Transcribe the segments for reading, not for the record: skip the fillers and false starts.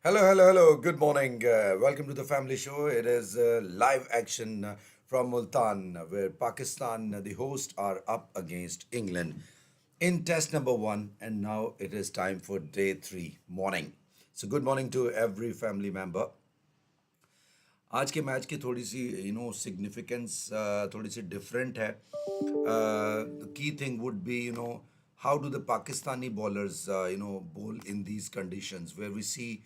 Hello, hello, hello. Good morning. Welcome to the family show. It is live action from Multan, where Pakistan, the host, are up against England in test number one. And now it is time for day three morning. So, good morning to every family member. आज के match की थोड़ी सी significance थोड़ी सी different है the key thing would be how do the Pakistani bowlers bowl in these conditions where we see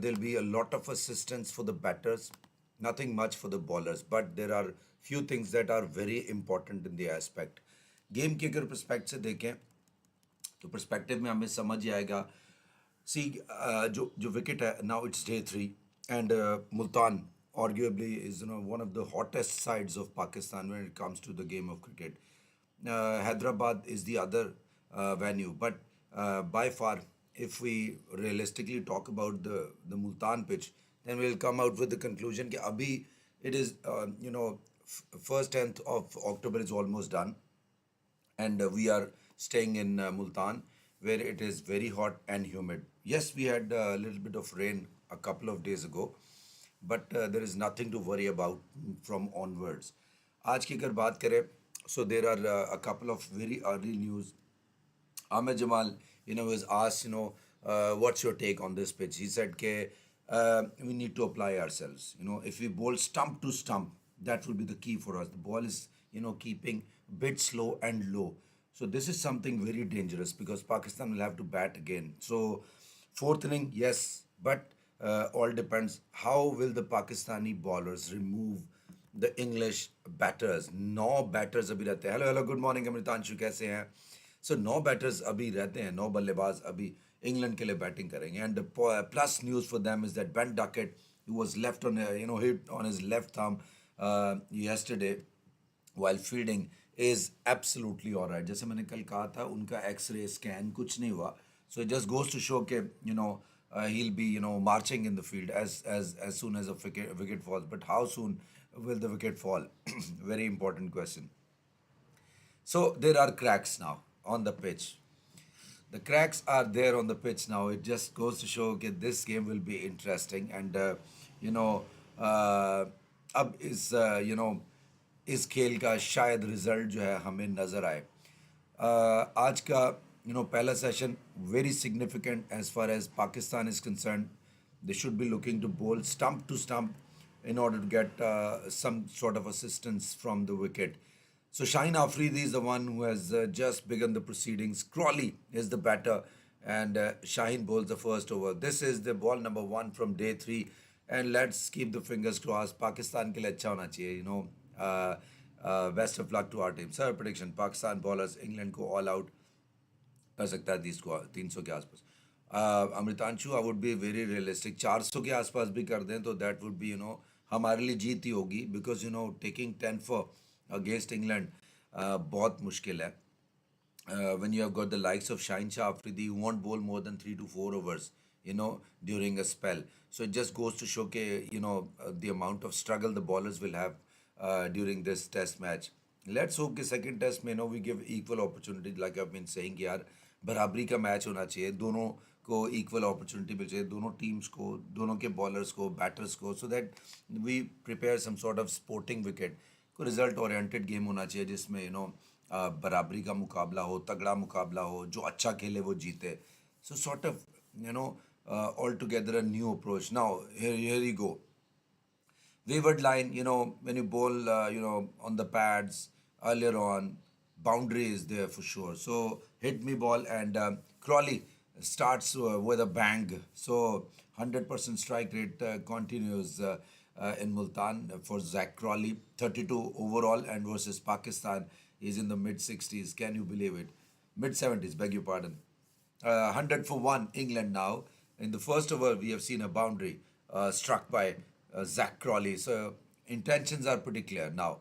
there'll be a lot of assistance for the batters, nothing much for the bowlers, but there are few things that are very important in the aspect. Game के अगर पर्सपेक्ट से देखें तो perspective में हमें समझ ही आएगा. सी जो जो विकेट है now it's day three and Multan arguably is one of the hottest sides of Pakistan when it comes to the game of cricket. Hyderabad is the other venue, but by far, if we realistically talk about the Multan pitch, then we'll come out with the conclusion that abhi it is first 10th of October is almost done, and we are staying in Multan, where it is very hot and humid. Yes, we had a little bit of rain a couple of days ago, but there is nothing to worry about from onwards. आज की अगर बात करें, so there are a couple of very early news. Ahmed Jamal, was asked, what's your take on this pitch? He said, we need to apply ourselves. If we bowl stump to stump, that will be the key for us. The ball is, keeping a bit slow and low. So this is something very dangerous because Pakistan will have to bat again. So fourth inning, yes, but all depends. How will the Pakistani bowlers remove the English batters? Now batters अभी रहते हैं. Hello, hello, good morning, Amritanshu कैसे हैं? सो नौ batters अभी रहते हैं, नौ बल्लेबाज अभी इंग्लैंड के लिए बैटिंग करेंगे. And plus news for them is that Ben Duckett was left on hit on his left thumb yesterday while fielding is absolutely all right. जैसे मैंने कल कहा था उनका एक्सरे स्कैन कुछ नहीं हुआ. So it just goes to show कि he'll be marching in the field as soon as a wicket falls. But how soon will the wicket fall? Very important question. So there are cracks now on the pitch. The cracks are there on the pitch now. It just goes to show that this game will be interesting. And you know, अब इस खेल का शायद result जो है हमें नज़र आए. आज का पहला session very significant as far as Pakistan is concerned. They should be looking to bowl stump to stump in order to get some sort of assistance from the wicket. So Shaheen Afridi is the one who has just begun the proceedings. Crawley is the batter, and Shaheen bowls the first over. This is the ball number one from day three, and let's keep the fingers crossed. Pakistan के लिए अच्छा होना चाहिए, best of luck to our team. Sir, prediction: Pakistan bowlers England को all out कर सकता है 300 के आसपास. Amritanshu, I would be very realistic. 400 के आसपास भी कर दें तो दैट वुड बी हमारे लिए जीत ही होगी. Because taking 10 for against England बहुत मुश्किल है. When you have got the likes of Shaheen Shah Afridi, you won't bowl more than 3 to 4 overs, during a spell. So it just goes to show the amount of struggle the bowlers will have during this test match. Let's hope कि second test में we give equal opportunity, like I've been saying कि यार बराबरी का match होना चाहिए, दोनों को equal opportunity मिल चाहिए, दोनों teams को, दोनों के bowlers को, batters को, so that we prepare some sort of sporting wicket. को result oriented game होना चाहिए जिसमें बराबरी का मुकाबला हो, तगड़ा मुकाबला हो, जो अच्छा खेले वो जीते. So sort of altogether a new approach. Now here you go. Wayward line, when you bowl, on the pads earlier on, boundary is there for sure. So hit me ball, and Crawley starts with a bang. So 100% strike rate continues in Multan for Zach Crawley. 32 overall, and versus Pakistan is in the mid 60s. Can you believe it? Mid 70s, beg your pardon. 100 for one England now. In the first over, we have seen a boundary struck by Zach Crawley. So intentions are pretty clear now.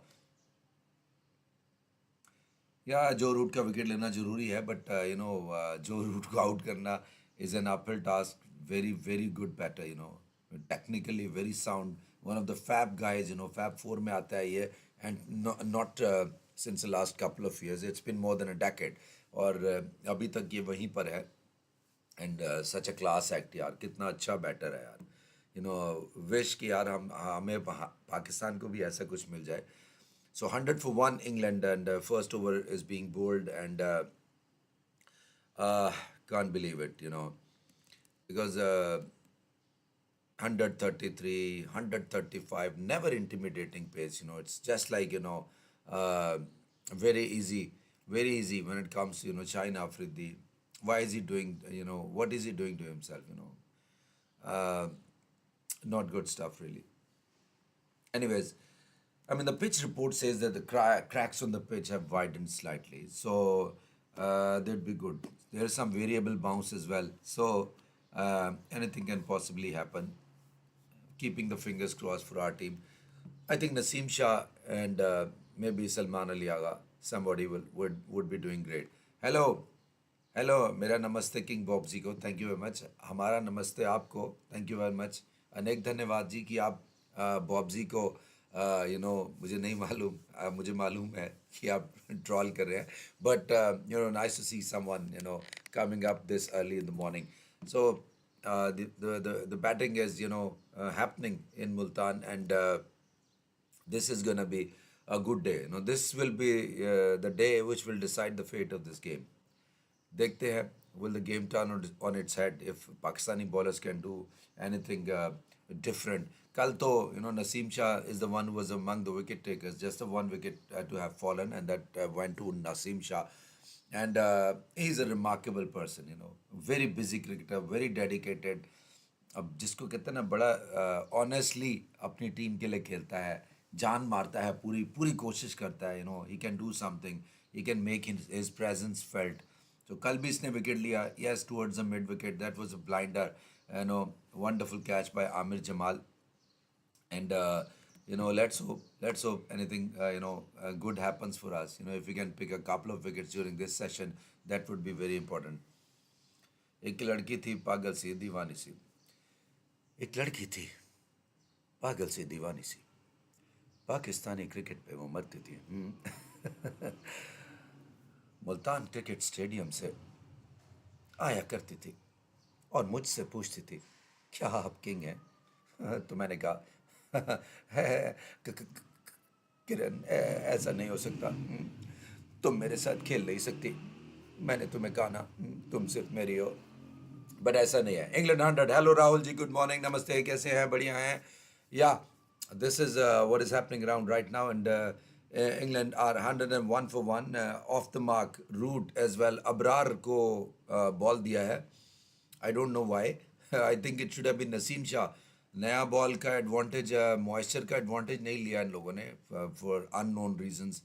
या जो root का wicket लेना जरूरी है, but जो root को out करना is an uphill task. Very very good batter, technically very sound, one of the fab guys, fab 4 में आता है ये. And not since the last couple of years, it's been more than a decade. और अभी तक ये वहीं पर है. And such a class act यार, कितना अच्छा बैटर है यार. विश कि यार हम हमें पाकिस्तान को भी ऐसा कुछ मिल जाए. So 100 for one England, and first over is being bowled, and uh, can't believe it, because 133, 135, never intimidating pace. It's just like, uh, very easy, very easy when it comes to, China Afridi. Why is he doing, what is he doing to himself, not good stuff, really. Anyways, I mean, the pitch report says that the cracks on the pitch have widened slightly, so they'd be good. There's some variable bounce as well, so anything can possibly happen. Keeping the fingers crossed for our team. I think Naseem Shah and maybe Salman Ali Agha, somebody would be doing great. Hello, hello, मेरा नमस्ते king Bob जी को, thank you very much. हमारा नमस्ते आपको, thank you very much. अनेक धन्यवाद जी कि आप बॉब जी को, मुझे नहीं मालूम, मुझे मालूम है कि आप ट्रॉल कर रहे हैं, but nice to see someone coming up this early in the morning. So the batting is happening in Multan, and this is gonna be a good day. This will be the day which will decide the fate of this game. देखते हैं, will the game turn on its head if Pakistani bowlers can do anything different. कल तो Naseem Shah is the one who was among the wicket takers, just the one wicket to have fallen, and that went to Naseem Shah. And he's a remarkable person, very busy cricketer, very dedicated. अब जिसको कहते हैं ना, बड़ा honestly अपनी team के लिए खेलता है, जान मारता है, पूरी पूरी कोशिश करता है. He can do something, he can make his presence felt. तो कल भी इसने विकेट लिया, yes, towards the mid wicket, that was a blinder, wonderful catch by Aamir Jamal. And let's hope anything good happens for us. If we can pick a couple of wickets during this session, that would be very important. एक लड़की थी पागल सी दीवानी सी, एक लड़की थी पागल सी दीवानी सी, Pakistani cricket पे वो मरती थी. मुल्तान क्रिकेट स्टेडियम से आया करती थी और मुझसे पूछती थी, क्या आप किंग हैं? तो मैंने कहा, है किरण, ऐसा नहीं हो सकता. तुम मेरे साथ खेल नहीं सकती. मैंने तुम्हें कहा ना, तुम सिर्फ मेरी हो. बट ऐसा नहीं है. England 100. Hello Rahul ji, good morning, नमस्ते, कैसे हैं? बढ़िया हैं या? This is what is happening around right now, and England are 101 for 1, off the mark. Root as well. Abrar को बॉल दिया है. I don't know why. I think it should have been Naseem Shah. नया ball का advantage, moisture का advantage नहीं लिया इन लोगों ने for unknown reasons.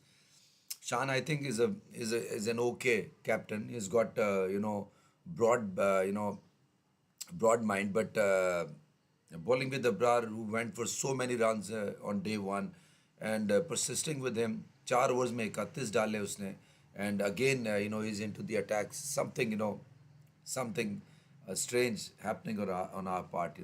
Shan, I think, is an okay captain. He's got broad broad mind, but bowling with Abrar, who went for so many runs on day one, and persisting with him, 4 overs में 31 डाले उसने, and again he's into the attacks. Something something strange happening on our part.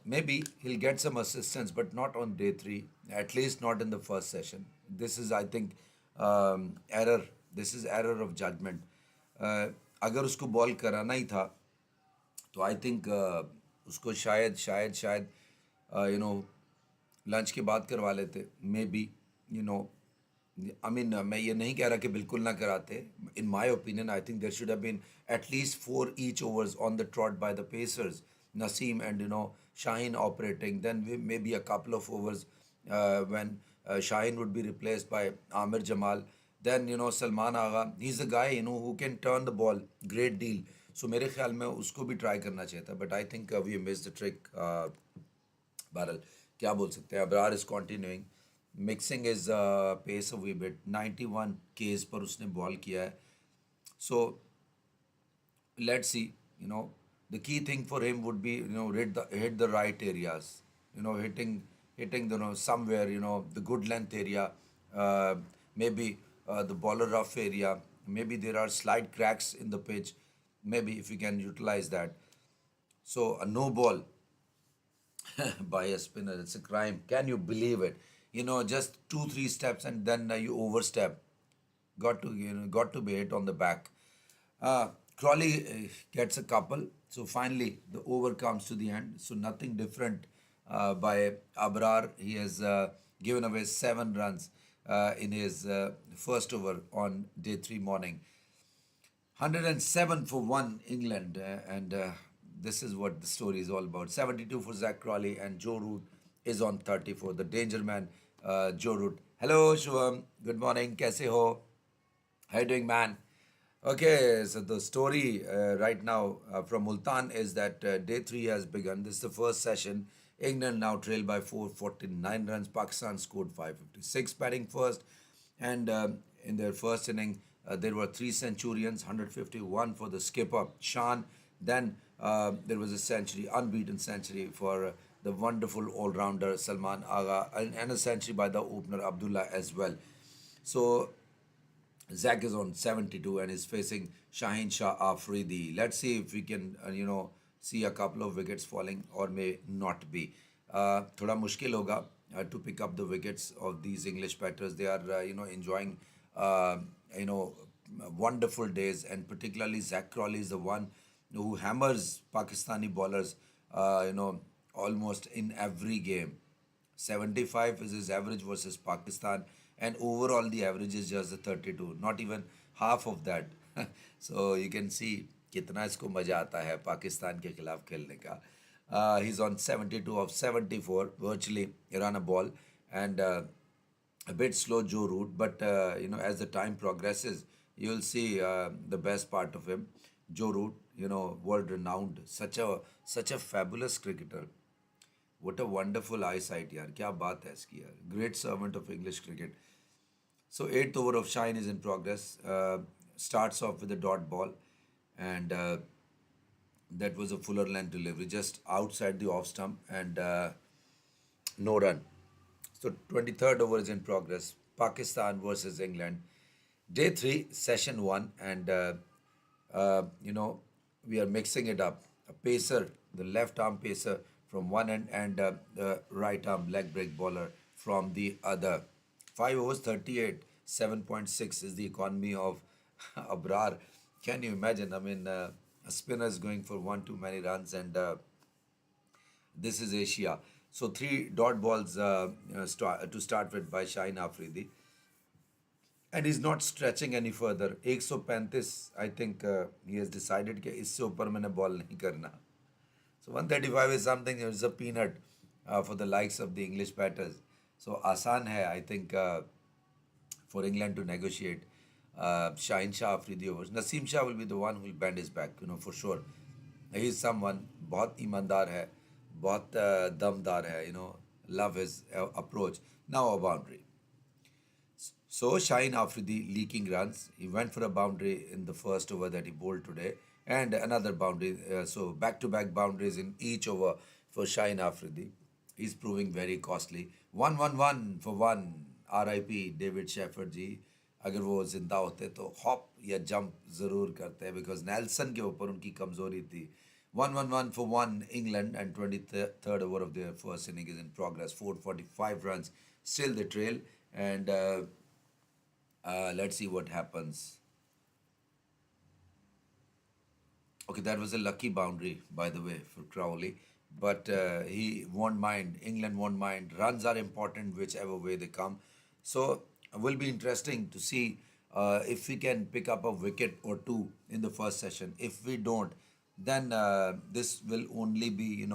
Maybe he'll get some assistance, but not on day three. At least not in the first session. This is, I think, error. This is error of judgment. अगर उसको ball कराना ही था, तो I think उसको शायद lunch के बाद करवा लेते. मे बी आई मीन, मैं ये नहीं कह रहा कि बिल्कुल ना कराते. In my opinion, I think there should have been at least 4 each overs on the trot by the pacers, Naseem and Shaheen operating. Then maybe a couple of overs when Shaheen would be replaced by Amir Jamal. Then Salman Agha, he's the guy who can turn the ball great deal. So मेरे ख्याल में उसको भी try करना चाहिए था. But I think we missed the trick. बहरहाल क्या बोल सकते हैं. Abrar is continuing, mixing his pace a wee bit. 91 Ks पर उसने बॉल किया है. So let's see. The key thing for him would be hit the right areas. Hitting somewhere, the good length area, maybe the bowler rough area. Maybe there are slight cracks in the pitch. Maybe if we can utilize that. So a no ball by a spinner, it's a crime. Can you believe it? Just 2-3 steps and then you overstep. Got to be hit on the back. Crawley gets a couple. So finally, the over comes to the end. So nothing different by Abrar. He has given away 7 runs in his first over on day three morning. 107 for one England, and this is what the story is all about. 72 for Zach Crawley, and Joe Root is on 30 for the danger man, Joe Root. Hello, Shubham. Good morning. Kaise ho? How you doing, man? Okay, so the story right now from Multan is that day three has begun. This is the first session. England now trailed by 449 runs. Pakistan scored 556, batting first. And in their first inning, there were three centurions, 151 for the skipper, Shan. Then there was a century, unbeaten century for the wonderful all-rounder Salman Agha, and a century by the opener Abdullah as well. So Zach is on 72 and is facing Shaheen Shah Afridi. Let's see if we can, see a couple of wickets falling or may not be. थोड़ा मुश्किल होगा to pick up the wickets of these English batters. They are, enjoying, you know, wonderful days, and particularly Zach Crawley is the one who hammers Pakistani bowlers, almost in every game. 75 is his average versus Pakistan, and overall the average is just the 32, not even half of that. So you can see कितना इसको मजा आता है पाकिस्तान के खिलाफ खेलने का. He's on 72 of 74, virtually run a ball, and a bit slow Joe Root, but as the time progresses, you'll see the best part of him. Joe Root, world renowned, such a fabulous cricketer. What a wonderful eyesight, yaar. क्या बात है इसकी यार. Great servant of English cricket. So eighth over of Shine is in progress. Starts off with a dot ball, and that was a fuller length delivery just outside the off stump, and no run. So 23rd over is in progress. Pakistan versus England. Day three, session one, and we are mixing it up. A pacer, the left arm pacer from one end, and the right arm leg break bowler from the other. 5 overs, 38, 7.6 is the economy of Abrar. Can you imagine? I mean, a spinner is going for one too many runs, and this is Asia. So three dot balls to start with by Shaheen Afridi, and he's not stretching any further. 135, I think he has decided कि इससे ऊपर मैंने ball नहीं करना. So 135 is something, it's a peanut for the likes of the English batters. So आसान है, I think, for England to negotiate. Shaheen Shah Afridi overs. Naseem Shah will be the one who will bend his back, for sure. He is someone बहुत ईमानदार है, बहुत दमदार है, love his approach. Now a boundary. So Shaheen Afridi leaking runs. He went for a boundary in the first over that he bowled today, and another boundary. So back-to-back boundaries in each over for Shaheen Afridi. He's proving very costly. 1-1-1 for one. R.I.P. David Shepherd जी. अगर वो जिंदा होते तो hop या jump जरूर करते हैं, because Nelson के ऊपर उनकी कमजोरी थी. 1-1-1 for one England, and 23rd over of their first inning is in progress. 445 runs, still they trail, and let's see what happens. Okay, that was a lucky boundary, by the way, for Crowley. But he won't mind. England won't mind. Runs are important whichever way they come. So it will be interesting to see if we can pick up a wicket or two in the first session. If we don't, then this will only be,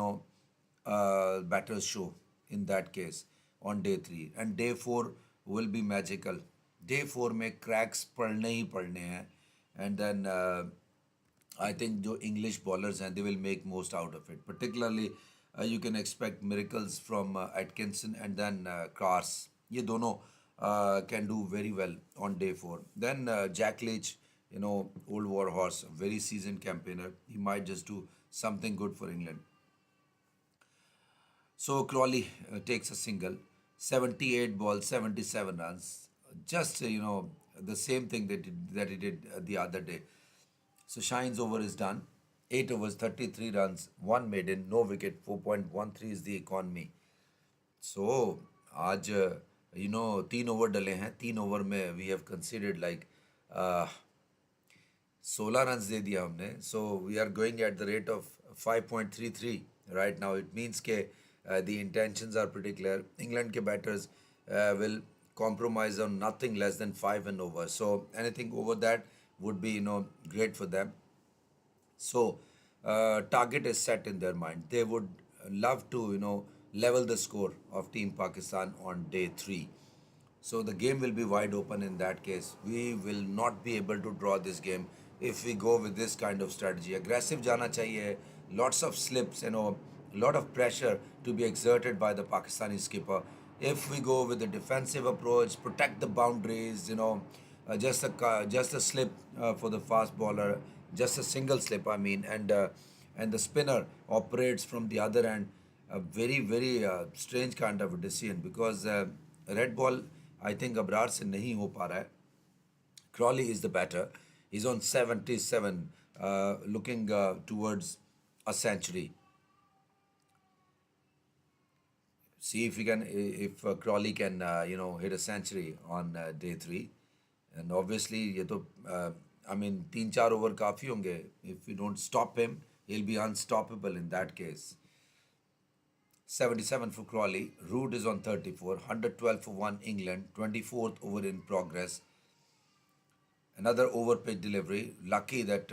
batter's show in that case on day three. And day four will be magical. Day four में cracks पढ़ने ही पढ़ने हैं. And then I think the English bowlers, and they will make most out of it. Particularly, you can expect miracles from Atkinson and then Kars. ये दोनों can do very well on day four. Then Jack Leach, old war horse, very seasoned campaigner. He might just do something good for England. So Crawley takes a single, 78 balls, 77 runs. Just the same thing that he did the other day. So Shine's over is done. 8 overs, 33 runs, 1 maiden, no wicket, 4.13 is the economy. So आज 3 over डले हैं. 3 over में we have considered like 16 runs दे दिया हमने. So we are going at the rate of 5.33 right now. It means के the intentions are pretty clear. England के batters will compromise on nothing less than 5 and over. So anything over that would be great for them. So, target is set in their mind. They would love to, level the score of Team Pakistan on day three. So the game will be wide open in that case. We will not be able to draw this game if we go with this kind of strategy. Aggressive jana chahiye, lots of slips, lot of pressure to be exerted by the Pakistani skipper. If we go with a defensive approach, protect the boundaries, just a slip for the fast bowler, just a single slip, I mean, and the spinner operates from the other end. A very very strange kind of a decision because red ball I think Abrar से नहीं हो पा रहा है. Crawley is the batter. He's on 77, looking towards a century. See if he can, if Crawley can, hit a century on day three. And obviously, ये तो, I mean, 3-4 over काफी होंगे. If we don't stop him, he'll be unstoppable in that case. 77 for Crawley. Root is on 34. 112 for 1 England. 24th over in progress. Another over pitch delivery. Lucky that,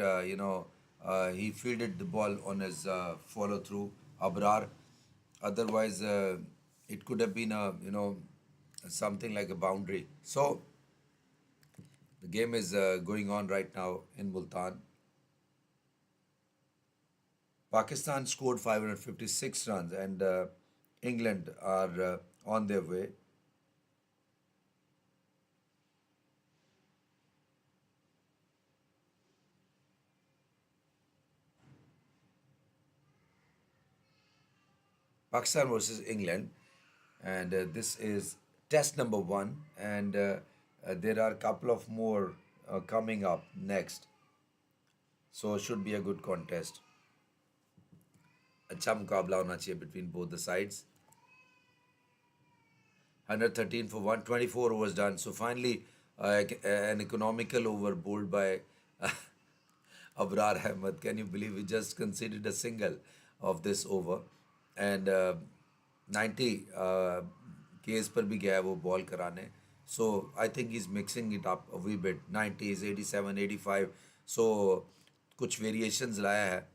he fielded the ball on his follow through. Abrar. Otherwise, it could have been something like a boundary. So, the game is going on right now in Multan. Pakistan scored 556 runs and England are on their way. Pakistan versus England, and this is test number one, and there are a couple of more coming up next. So it should be a good contest. अच्छा मुकाबला होना चाहिए between both the sides. 113 for 124 overs done. So finally, an economical over bowled by Abrar Ahmed. Can you believe we just conceded a single of this over? And 90 case पर भी गया है वो ball कराने. So I think he's mixing it up a wee bit. 90s, 87, 85. So कुछ variations लाया है.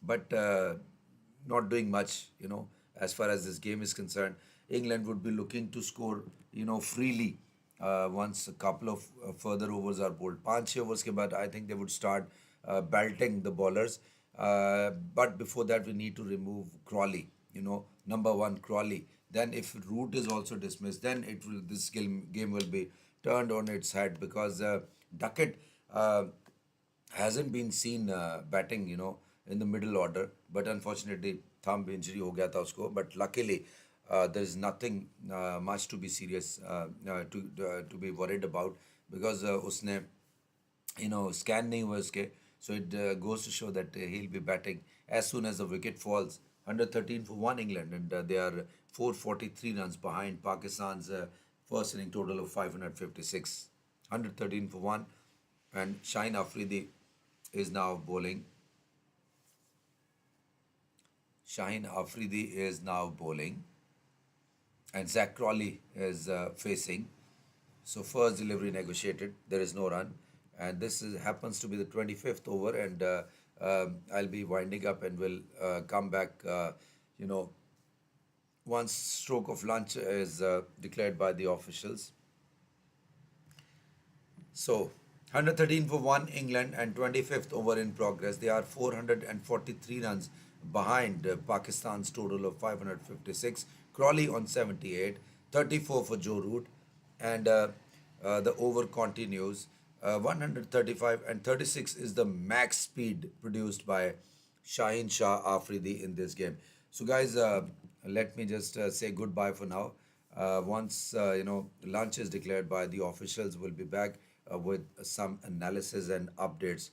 But not doing much, as far as this game is concerned. England would be looking to score, freely once a couple of further overs are bowled. 5-6 overs ke baad, I think they would start belting the bowlers. But before that, we need to remove Crawley, number one Crawley. Then if Root is also dismissed, then this game will be turned on its head because Duckett hasn't been seen batting, in the middle order. But unfortunately, thumb injury हो गया था उसको. But luckily, there is nothing much to be serious to be worried about because उसने scan नहीं हुआ उसके. So it goes to show that he'll be batting as soon as the wicket falls. 113 for 1 England and they are 443 runs behind Pakistan's first inning total of 556. 113 for 1 and Shaheen Afridi is now bowling. Shaheen Afridi is now bowling and Zach Crawley is facing. So first delivery negotiated, there is no run, and this happens to be the 25th over, and I'll be winding up and will come back. Once stroke of lunch is declared by the officials. So 113 for 1 England and 25th over in progress. They are 443 runs behind Pakistan's total of 556. Crawley on 78, 34 for Joe Root, and the over continues. 135 and 36 is the max speed produced by Shaheen Shah Afridi in this game. So, guys, let me just say goodbye for now. Once lunch is declared by the officials, we'll be back with some analysis and updates.